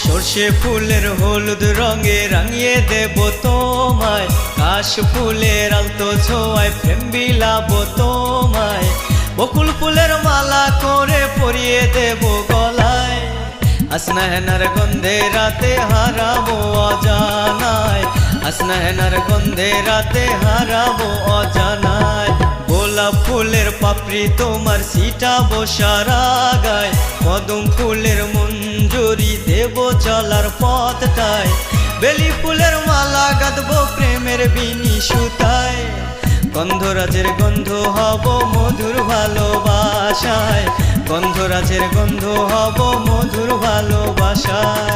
সর্ষে ফুলের হলুদ রঙে রাঙিয়ে দেব তোমায়, কাশ ফুলের আলতো ছোঁয়ায় প্রেম বিলাবো তোমায়, বকুল ফুলের মালা করে পরিয়ে দেব গলায়, আসনাহেনার গন্ধে রাতে হারাবো অজানায়, আসনাহেনার গন্ধে রাতে হারাবো অজানায়। গোলাপ ফুলের পাপড়ি তোমার ছিটাবো সারা গায়, কদম ফুলের মঞ্জুরি দেব চলার পথটায়, বেলি ফুলের মালা গাঁথবো প্রেমের বিনি সুতায়, গন্ধরাজের গন্ধ হব মধুর ভালোবাসায়, গন্ধরাজের গন্ধ হব মধুর ভালোবাসায়।